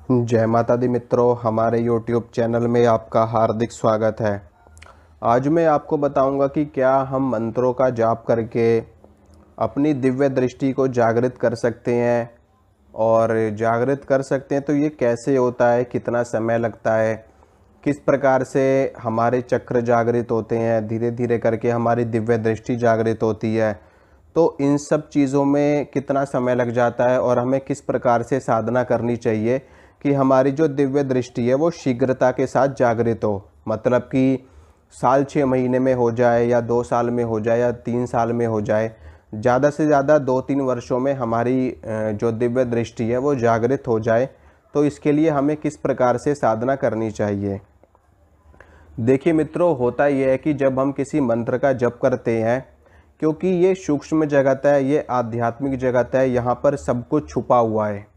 जय माता दी मित्रों, हमारे YouTube चैनल में आपका हार्दिक स्वागत है। आज मैं आपको बताऊंगा कि क्या हम मंत्रों का जाप करके अपनी दिव्य दृष्टि को जागृत कर सकते हैं, और जागृत कर सकते हैं तो ये कैसे होता है, कितना समय लगता है, किस प्रकार से हमारे चक्र जागृत होते हैं, धीरे धीरे करके हमारी दिव्य दृष्टि जागृत होती है। तो इन सब चीज़ों में कितना समय लग जाता है और हमें किस प्रकार से साधना करनी चाहिए कि हमारी जो दिव्य दृष्टि है वो शीघ्रता के साथ जागृत हो। मतलब कि साल 6 महीने में हो जाए, या 2 साल में हो जाए, या 3 साल में हो जाए। ज़्यादा से ज़्यादा 2-3 वर्षों में हमारी जो दिव्य दृष्टि है वो जागृत हो जाए। तो इसके लिए हमें किस प्रकार से साधना करनी चाहिए। देखिए मित्रों, होता यह है कि जब हम किसी मंत्र का जप करते हैं, क्योंकि ये सूक्ष्म जगत है, ये आध्यात्मिक जगत है, यहाँ पर सब कुछ छुपा हुआ है।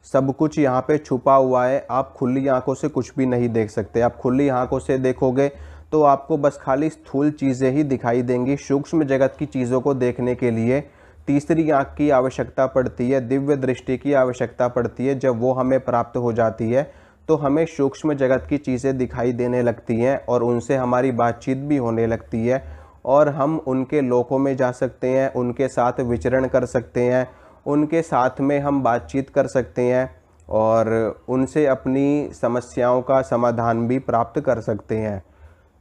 सब कुछ यहाँ पे छुपा हुआ है। आप खुली आंखों से कुछ भी नहीं देख सकते। आप खुली आंखों से देखोगे तो आपको बस खाली स्थूल चीज़ें ही दिखाई देंगी। सूक्ष्म जगत की चीज़ों को देखने के लिए तीसरी आंख की आवश्यकता पड़ती है, दिव्य दृष्टि की आवश्यकता पड़ती है। जब वो हमें प्राप्त हो जाती है तो हमें सूक्ष्म जगत की चीज़ें दिखाई देने लगती हैं और उनसे हमारी बातचीत भी होने लगती है, और हम उनके लोकों में जा सकते हैं, उनके साथ विचरण कर सकते हैं, उनके साथ में हम बातचीत कर सकते हैं और उनसे अपनी समस्याओं का समाधान भी प्राप्त कर सकते हैं।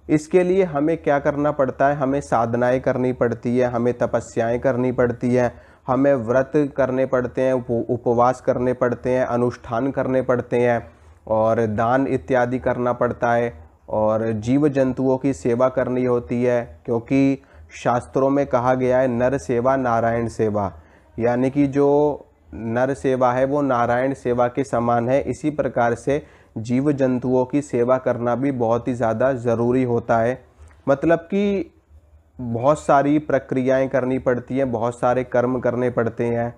इसके लिए हमें क्या करना पड़ता है? हमें साधनाएं करनी पड़ती है, हमें तपस्याएं करनी पड़ती है, हमें व्रत करने पड़ते हैं, उपवास करने पड़ते हैं, अनुष्ठान करने पड़ते हैं, और दान इत्यादि करना पड़ता है, और जीव जंतुओं की सेवा करनी होती है। क्योंकि शास्त्रों में कहा गया है नर सेवा नारायण सेवा, यानी कि जो नर सेवा है वो नारायण सेवा के समान है। इसी प्रकार से जीव जंतुओं की सेवा करना भी बहुत ही ज़्यादा ज़रूरी होता है। मतलब कि बहुत सारी प्रक्रियाएं करनी पड़ती हैं, बहुत सारे कर्म करने पड़ते हैं,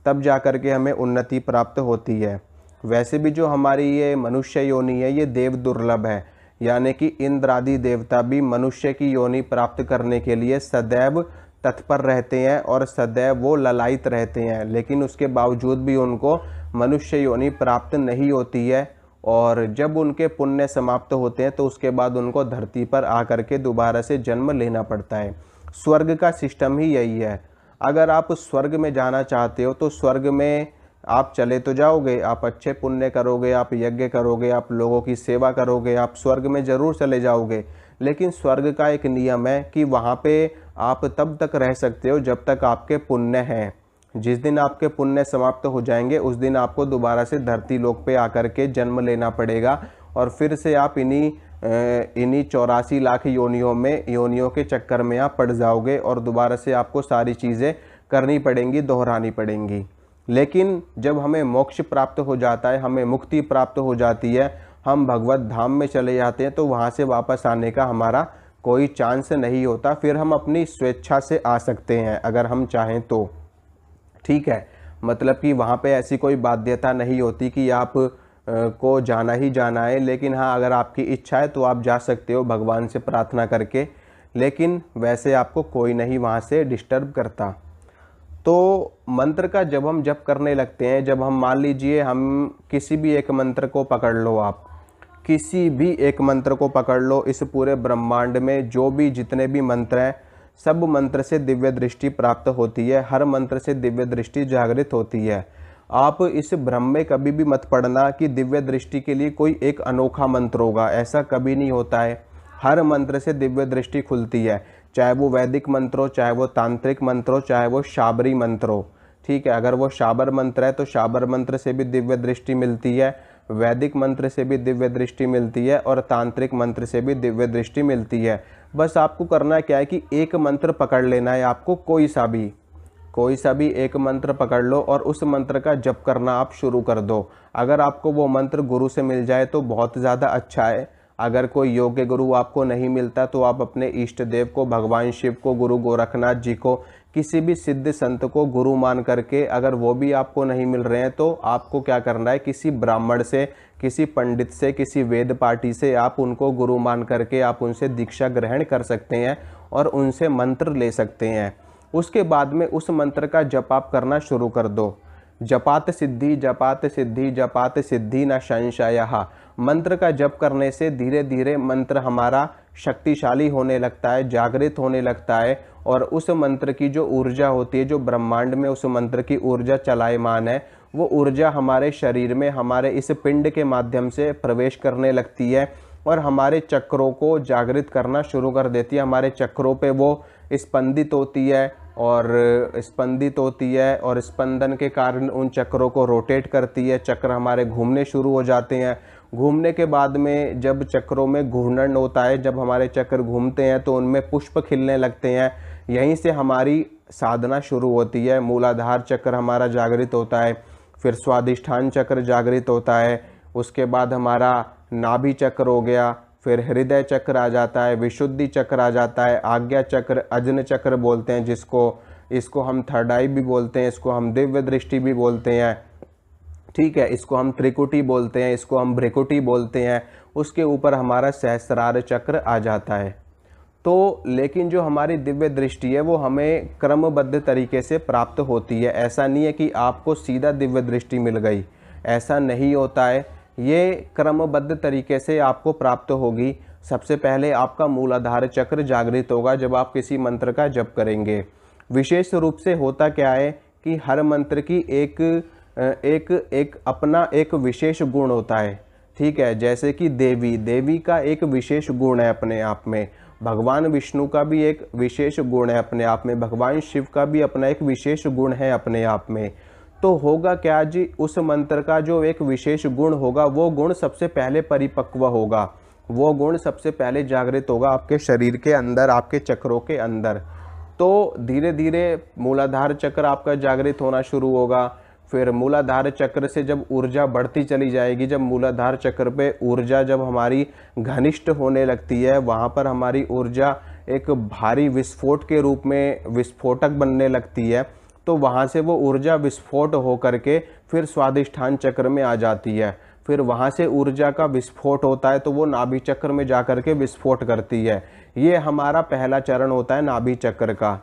तब जा कर के हमें उन्नति प्राप्त होती है। वैसे भी जो हमारी ये मनुष्य योनि है ये देव दुर्लभ है, यानी कि इंद्र आदि देवता भी मनुष्य की योनि प्राप्त करने के लिए सदैव तत्पर रहते हैं और सदैव वो ललायित रहते हैं, लेकिन उसके बावजूद भी उनको मनुष्य योनि प्राप्त नहीं होती है। और जब उनके पुण्य समाप्त होते हैं तो उसके बाद उनको धरती पर आकर के दोबारा से जन्म लेना पड़ता है। स्वर्ग का सिस्टम ही यही है। अगर आप स्वर्ग में जाना चाहते हो तो स्वर्ग में आप चले तो जाओगे, आप अच्छे पुण्य करोगे, आप यज्ञ करोगे, आप लोगों की सेवा करोगे, आप स्वर्ग में ज़रूर चले जाओगे। लेकिन स्वर्ग का एक नियम है कि वहाँ पे आप तब तक रह सकते हो जब तक आपके पुण्य हैं। जिस दिन आपके पुण्य समाप्त हो जाएंगे उस दिन आपको दोबारा से धरती लोक पे आकर के जन्म लेना पड़ेगा, और फिर से आप इन्हीं 84 लाख योनियों के चक्कर में आप पड़ जाओगे, और दोबारा से आपको सारी चीज़ें करनी पड़ेंगी, दोहरानी पड़ेंगी। लेकिन जब हमें मोक्ष प्राप्त हो जाता है, हमें मुक्ति प्राप्त हो जाती है, हम भगवत धाम में चले जाते हैं, तो वहाँ से वापस आने का हमारा कोई चांस नहीं होता। फिर हम अपनी स्वेच्छा से आ सकते हैं अगर हम चाहें तो, ठीक है। मतलब कि वहाँ पे ऐसी कोई बाध्यता नहीं होती कि आप को जाना ही जाना है। लेकिन हाँ, अगर आपकी इच्छा है तो आप जा सकते हो भगवान से प्रार्थना करके, लेकिन वैसे आपको कोई नहीं वहाँ से डिस्टर्ब करता। तो मंत्र का जब हम जप करने लगते हैं, जब हम मान लीजिए हम किसी भी एक मंत्र को पकड़ लो, आप किसी भी एक मंत्र को पकड़ लो, इस पूरे ब्रह्मांड में जो भी जितने भी मंत्र हैं सब मंत्र से दिव्य दृष्टि प्राप्त होती है, हर मंत्र से दिव्य दृष्टि जागृत होती है। आप इस भ्रम में कभी भी मत पड़ना कि दिव्य दृष्टि के लिए कोई एक अनोखा मंत्र होगा, ऐसा कभी नहीं होता है। हर मंत्र से दिव्य दृष्टि खुलती है, चाहे वो वैदिक मंत्र हो, चाहे वो तांत्रिक मंत्र हो, चाहे वो शाबरी मंत्र हो, ठीक है। अगर वो शाबर मंत्र है तो शाबर मंत्र से भी दिव्य दृष्टि मिलती है, वैदिक मंत्र से भी दिव्य दृष्टि मिलती है, और तांत्रिक मंत्र से भी दिव्य दृष्टि मिलती है। बस आपको करना क्या है कि एक मंत्र पकड़ लेना है आपको, कोई सा भी एक मंत्र पकड़ लो और उस मंत्र का जप करना आप शुरू कर दो। अगर आपको वो मंत्र गुरु से मिल जाए तो बहुत ज़्यादा अच्छा है। अगर कोई योग्य गुरु आपको नहीं मिलता तो आप अपने इष्ट देव को, भगवान शिव को, गुरु गोरखनाथ जी को, किसी भी सिद्ध संत को गुरु मान करके, अगर वो भी आपको नहीं मिल रहे हैं तो आपको क्या करना है, किसी ब्राह्मण से, किसी पंडित से, किसी वेद पाठी से आप उनको गुरु मान करके आप उनसे दीक्षा ग्रहण कर सकते हैं और उनसे मंत्र ले सकते हैं। उसके बाद में उस मंत्र का जप आप करना शुरू कर दो। जपात सिद्धि जपात सिद्धि जपात सिद्धि न संशयः। मंत्र का जप करने से धीरे धीरे मंत्र हमारा शक्तिशाली होने लगता है, जागृत होने लगता है, और उस मंत्र की जो ऊर्जा होती है, जो ब्रह्मांड में उस मंत्र की ऊर्जा चलायमान है, वो ऊर्जा हमारे शरीर में, हमारे इस पिंड के माध्यम से प्रवेश करने लगती है और हमारे चक्रों को जागृत करना शुरू कर देती है। हमारे चक्रों पे वो स्पंदित होती है और स्पंदन के कारण उन चक्रों को रोटेट करती है। चक्र हमारे घूमने शुरू हो जाते हैं। घूमने के बाद में जब चक्रों में घूर्णन होता है, जब हमारे चक्र घूमते हैं तो उनमें पुष्प खिलने लगते हैं। यहीं से हमारी साधना शुरू होती है। मूलाधार चक्र हमारा जागृत होता है, फिर स्वादिष्ठान चक्र जागृत होता है, उसके बाद हमारा नाभि चक्र हो गया, फिर हृदय चक्र आ जाता है, विशुद्धि चक्र आ जाता है, आज्ञा चक्र, अजन चक्र बोलते हैं जिसको, इसको हम थर्ड आई भी बोलते हैं, इसको हम दिव्य दृष्टि भी बोलते हैं, ठीक है, इसको हम त्रिकुटी बोलते हैं, इसको हम भ्रिकुटी बोलते हैं। उसके ऊपर हमारा सहस्रार चक्र आ जाता है। तो लेकिन जो हमारी दिव्य दृष्टि है वो हमें क्रमबद्ध तरीके से प्राप्त होती है। ऐसा नहीं है कि आपको सीधा दिव्य दृष्टि मिल गई, ऐसा नहीं होता है। ये क्रमबद्ध तरीके से आपको प्राप्त होगी। सबसे पहले आपका मूलाधार चक्र जागृत होगा जब आप किसी मंत्र का जप करेंगे। विशेष रूप से होता क्या है कि हर मंत्र की एक अपना एक विशेष गुण होता है, ठीक है। जैसे कि देवी का एक विशेष गुण है अपने आप में, भगवान विष्णु का भी एक विशेष गुण है अपने आप में, भगवान शिव का भी अपना एक विशेष गुण है अपने आप में। तो होगा क्या जी, उस मंत्र का जो एक विशेष गुण होगा वो गुण सबसे पहले परिपक्व होगा, वो गुण सबसे पहले जागृत होगा आपके शरीर के अंदर, आपके चक्रों के अंदर। तो धीरे धीरे मूलाधार चक्र आपका जागृत होना शुरू होगा। फिर मूलाधार चक्र से जब ऊर्जा बढ़ती चली जाएगी, जब मूलाधार चक्र पे ऊर्जा जब हमारी घनिष्ठ होने लगती है, वहाँ पर हमारी ऊर्जा एक भारी विस्फोट के रूप में विस्फोटक बनने लगती है। तो वहाँ से वो ऊर्जा विस्फोट हो करके फिर स्वादिष्ठान चक्र में आ जाती है। फिर वहाँ से ऊर्जा का विस्फोट होता है तो वो नाभि चक्र में जा कर के विस्फोट करती है। ये हमारा पहला चरण होता है नाभि चक्र का।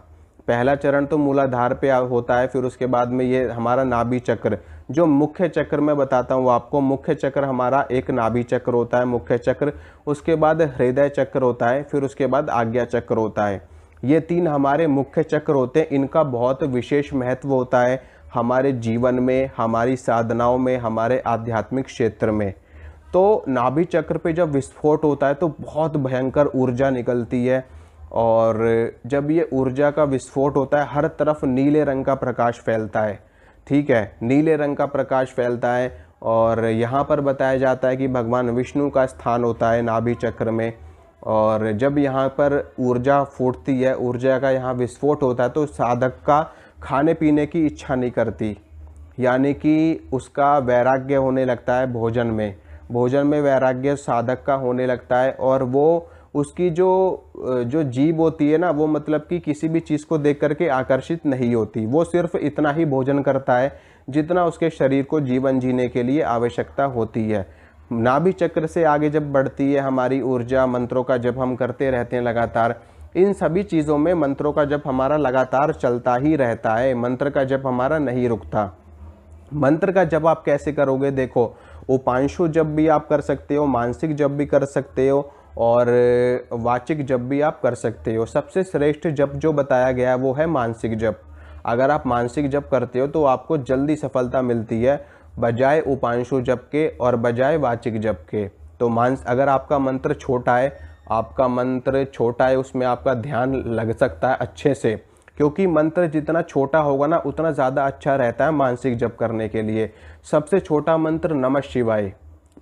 पहला चरण तो मूलाधार पे होता है, फिर उसके बाद में ये हमारा नाभि चक्र, जो मुख्य चक्र मैं बताता हूँ आपको। मुख्य चक्र हमारा एक नाभि चक्र होता है, मुख्य चक्र, उसके बाद हृदय चक्र होता है, फिर उसके बाद आज्ञा चक्र होता है। ये तीन हमारे मुख्य चक्र होते हैं। इनका बहुत विशेष महत्व होता है हमारे जीवन में, हमारी साधनाओं में, हमारे आध्यात्मिक क्षेत्र में। तो नाभि चक्र पे जब विस्फोट होता है तो बहुत भयंकर ऊर्जा निकलती है, और जब ये ऊर्जा का विस्फोट होता है हर तरफ नीले रंग का प्रकाश फैलता है, ठीक है, नीले रंग का प्रकाश फैलता है। और यहाँ पर बताया जाता है कि भगवान विष्णु का स्थान होता है नाभि चक्र में, और जब यहाँ पर ऊर्जा फूटती है, ऊर्जा का यहाँ विस्फोट होता है, तो साधक का खाने पीने की इच्छा नहीं करती, यानी कि उसका वैराग्य होने लगता है भोजन में वैराग्य साधक का होने लगता है। और वो उसकी जो जीभ होती है ना, वो मतलब कि किसी भी चीज़ को देख करके आकर्षित नहीं होती, वो सिर्फ इतना ही भोजन करता है जितना उसके शरीर को जीवन जीने के लिए आवश्यकता होती है। नाभि चक्र से आगे जब बढ़ती है हमारी ऊर्जा, मंत्रों का जब हम करते रहते हैं लगातार, इन सभी चीज़ों में मंत्रों का जब हमारा लगातार चलता ही रहता है, मंत्र का जब हमारा नहीं रुकता। मंत्र का जब आप कैसे करोगे, देखो, उपांशु जब भी आप कर सकते हो, मानसिक जब भी कर सकते हो, और वाचिक जप भी आप कर सकते हो। सबसे श्रेष्ठ जप जो बताया गया है वो है मानसिक जप। अगर आप मानसिक जप करते हो तो आपको जल्दी सफलता मिलती है बजाय उपांशु जप के और बजाय वाचिक जप के। तो अगर आपका मंत्र छोटा है, उसमें आपका ध्यान लग सकता है अच्छे से, क्योंकि मंत्र जितना छोटा होगा ना उतना ज़्यादा अच्छा रहता है मानसिक जप करने के लिए। सबसे छोटा मंत्र नमः शिवाय,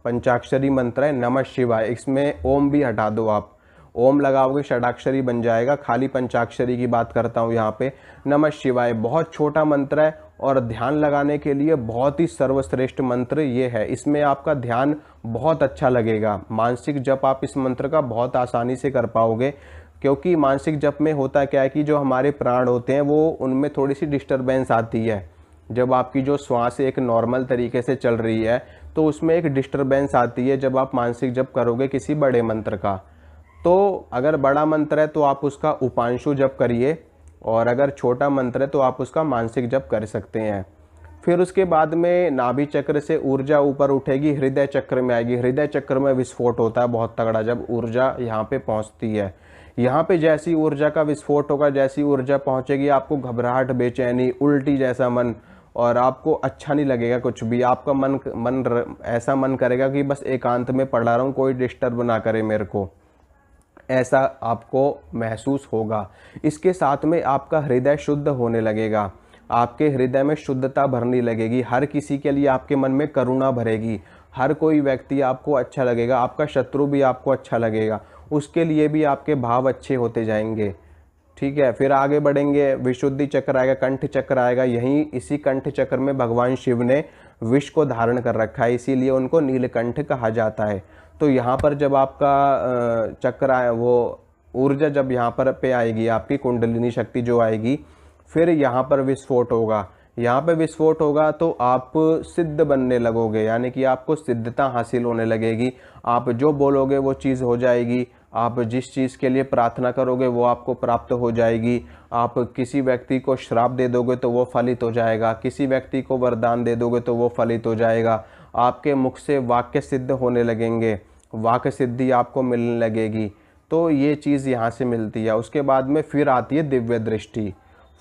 पंचाक्षरी मंत्र है नमः शिवाय। इसमें ओम भी हटा दो, आप ओम लगाओगे षडाक्षरी बन जाएगा। खाली पंचाक्षरी की बात करता हूँ यहाँ पे। नमः शिवाय बहुत छोटा मंत्र है और ध्यान लगाने के लिए बहुत ही सर्वश्रेष्ठ मंत्र ये है। इसमें आपका ध्यान बहुत अच्छा लगेगा। मानसिक जप आप इस मंत्र का बहुत आसानी से कर पाओगे, क्योंकि मानसिक जप में होता क्या है कि जो हमारे प्राण होते हैं वो उनमें थोड़ी सी डिस्टर्बेंस आती है। जब आपकी जो श्वास एक नॉर्मल तरीके से चल रही है तो उसमें एक डिस्टर्बेंस आती है जब आप मानसिक जप करोगे किसी बड़े मंत्र का। तो अगर बड़ा मंत्र है तो आप उसका उपांशु जप करिए, और अगर छोटा मंत्र है तो आप उसका मानसिक जप कर सकते हैं। फिर उसके बाद में नाभि चक्र से ऊर्जा ऊपर उठेगी, हृदय चक्र में आएगी। हृदय चक्र में विस्फोट होता है बहुत तगड़ा, जब ऊर्जा यहाँ पे पहुँचती है। यहाँ पे जैसी ऊर्जा का विस्फोट होगा, जैसी ऊर्जा पहुँचेगी, आपको घबराहट, बेचैनी, उल्टी जैसा मन, और आपको अच्छा नहीं लगेगा कुछ भी। आपका ऐसा मन करेगा कि बस एकांत में पड़ा रहूं, कोई डिस्टर्ब ना करे मेरे को, ऐसा आपको महसूस होगा। इसके साथ में आपका हृदय शुद्ध होने लगेगा, आपके हृदय में शुद्धता भरने लगेगी। हर किसी के लिए आपके मन में करुणा भरेगी, हर कोई व्यक्ति आपको अच्छा लगेगा, आपका शत्रु भी आपको अच्छा लगेगा, उसके लिए भी आपके भाव अच्छे होते जाएंगे। ठीक है, फिर आगे बढ़ेंगे, विशुद्धि चक्र आएगा, कंठ चक्र आएगा। यहीं इसी कंठ चक्र में भगवान शिव ने विष को धारण कर रखा है, इसीलिए उनको नीलकंठ कहा जाता है। तो यहाँ पर जब आपका चक्र आए, वो ऊर्जा जब यहाँ पर पे आएगी, आपकी कुंडलिनी शक्ति जो आएगी, फिर यहाँ पर विस्फोट होगा। यहाँ पे विस्फोट होगा तो आप सिद्ध बनने लगोगे, यानी कि आपको सिद्धता हासिल होने लगेगी। आप जो बोलोगे वो चीज़ हो जाएगी, आप जिस चीज़ के लिए प्रार्थना करोगे वो आपको प्राप्त हो जाएगी। आप किसी व्यक्ति को श्राप दे दोगे तो वो फलित हो जाएगा, किसी व्यक्ति को वरदान दे दोगे तो वो फलित हो जाएगा। आपके मुख से वाक्य सिद्ध होने लगेंगे, वाक्य सिद्धि आपको मिलने लगेगी। तो ये चीज़ यहाँ से मिलती है। उसके बाद में फिर आती है दिव्य दृष्टि,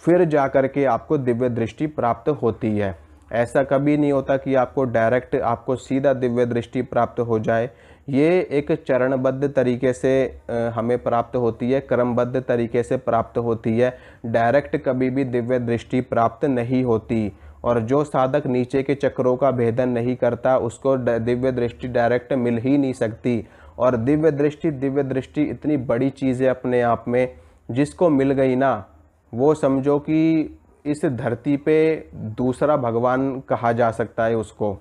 फिर जा कर के आपको दिव्य दृष्टि प्राप्त होती है। ऐसा कभी नहीं होता कि आपको डायरेक्ट, आपको सीधा दिव्य दृष्टि प्राप्त हो जाए। ये एक चरणबद्ध तरीके से हमें प्राप्त होती है, क्रमबद्ध तरीके से प्राप्त होती है। डायरेक्ट कभी भी दिव्य दृष्टि प्राप्त नहीं होती, और जो साधक नीचे के चक्रों का भेदन नहीं करता उसको दिव्य दृष्टि डायरेक्ट मिल ही नहीं सकती। और दिव्य दृष्टि इतनी बड़ी चीज़ है अपने आप में, जिसको मिल गई ना, वो समझो कि इस धरती पे दूसरा भगवान कहा जा सकता है उसको,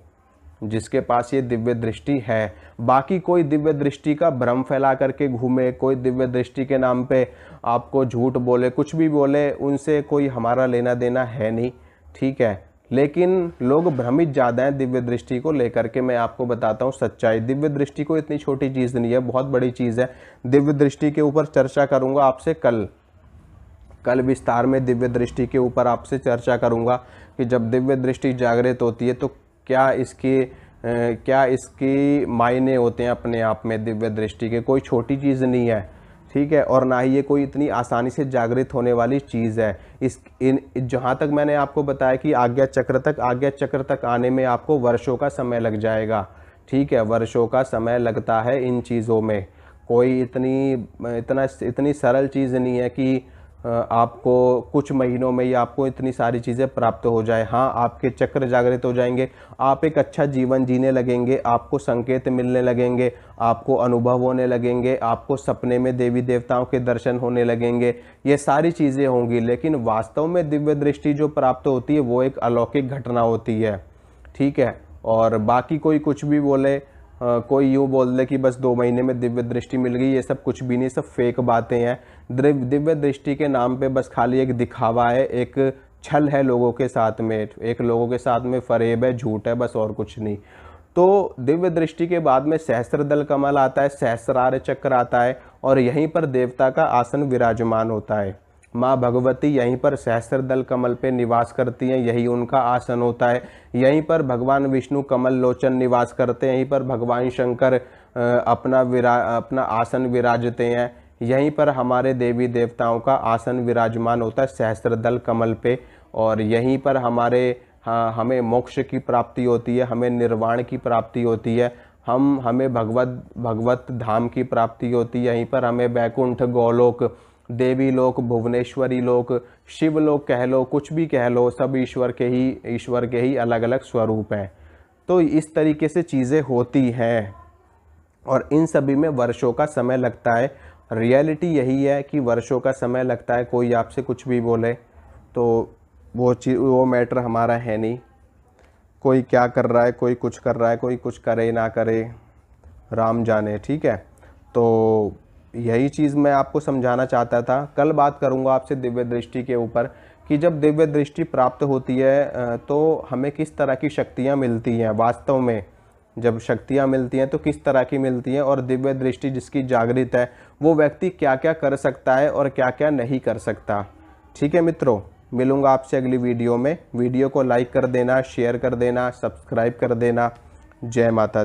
जिसके पास ये दिव्य दृष्टि है। बाकी कोई दिव्य दृष्टि का भ्रम फैला करके घूमे, कोई दिव्य दृष्टि के नाम पे आपको झूठ बोले, कुछ भी बोले, उनसे कोई हमारा लेना देना है नहीं। ठीक है, लेकिन लोग भ्रमित ज़्यादा हैं दिव्य दृष्टि को लेकर के। मैं आपको बताता हूँ सच्चाई, दिव्य दृष्टि को इतनी छोटी चीज़ नहीं है, बहुत बड़ी चीज़ है। दिव्य दृष्टि के ऊपर चर्चा करूँगा आपसे कल विस्तार में दिव्य दृष्टि के ऊपर आपसे चर्चा करूंगा कि जब दिव्य दृष्टि जागृत होती है तो क्या इसकी मायने होते हैं अपने आप में। दिव्य दृष्टि के कोई छोटी चीज़ नहीं है, ठीक है, और ना ही ये कोई इतनी आसानी से जागृत होने वाली चीज़ है। जहाँ तक मैंने आपको बताया कि आज्ञा चक्र तक आने में आपको वर्षों का समय लग जाएगा। ठीक है, वर्षों का समय लगता है इन चीज़ों में। कोई इतनी सरल चीज़ नहीं है कि आपको कुछ महीनों में ही आपको इतनी सारी चीज़ें प्राप्त हो जाए। हाँ, आपके चक्र जागृत हो जाएंगे, आप एक अच्छा जीवन जीने लगेंगे, आपको संकेत मिलने लगेंगे, आपको अनुभव होने लगेंगे, आपको सपने में देवी देवताओं के दर्शन होने लगेंगे, ये सारी चीज़ें होंगी। लेकिन वास्तव में दिव्य दृष्टि जो प्राप्त होती है वो एक अलौकिक घटना होती है। ठीक है, और बाकी कोई कुछ भी बोले, कोई यूँ बोल दे कि बस 2 महीने में दिव्य दृष्टि मिल गई, ये सब कुछ भी नहीं, सब फेक बातें हैं। दिव्य दृष्टि के नाम पे बस खाली एक दिखावा है, एक छल है लोगों के साथ में, लोगों के साथ में फरेब है, झूठ है, बस और कुछ नहीं। तो दिव्य दृष्टि के बाद में सहस्त्रदल कमल आता है, सहस्रार चक्र आता है, और यहीं पर देवता का आसन विराजमान होता है। माँ भगवती यहीं पर सहस्त्रदल कमल पे निवास करती हैं, यही उनका आसन होता है। यहीं पर भगवान विष्णु कमल लोचन निवास करते हैं, यहीं पर भगवान शंकर अपना आसन विराजते हैं। यहीं पर हमारे देवी देवताओं का आसन विराजमान होता है सहस्त्रदल कमल पे, और यहीं पर हमें मोक्ष की प्राप्ति होती है, हमें निर्वाण की प्राप्ति होती है, हमें भगवत धाम की प्राप्ति होती है। यहीं पर हमें बैकुंठ, गोलोक, देवी लोक, भुवनेश्वरी लोक, शिव लोक कह लो, कुछ भी कह लो, सब ईश्वर के ही अलग अलग स्वरूप हैं। तो इस तरीके से चीज़ें होती हैं, और इन सभी में वर्षों का समय लगता है। रियलिटी यही है कि वर्षों का समय लगता है। कोई आपसे कुछ भी बोले तो वो मैटर हमारा है नहीं। कोई क्या कर रहा है, कोई कुछ कर रहा है, कोई कुछ करे ना करे, राम जाने। ठीक है, तो यही चीज़ मैं आपको समझाना चाहता था। कल बात करूंगा आपसे दिव्य दृष्टि के ऊपर कि जब दिव्य दृष्टि प्राप्त होती है तो हमें किस तरह की शक्तियां मिलती हैं। वास्तव में जब शक्तियां मिलती हैं तो किस तरह की मिलती हैं, और दिव्य दृष्टि जिसकी जागृत है वो व्यक्ति क्या क्या कर सकता है और क्या क्या नहीं कर सकता। ठीक है मित्रों, मिलूँगा आपसे अगली वीडियो में। वीडियो को लाइक कर देना, शेयर कर देना, सब्सक्राइब कर देना। जय माता दी।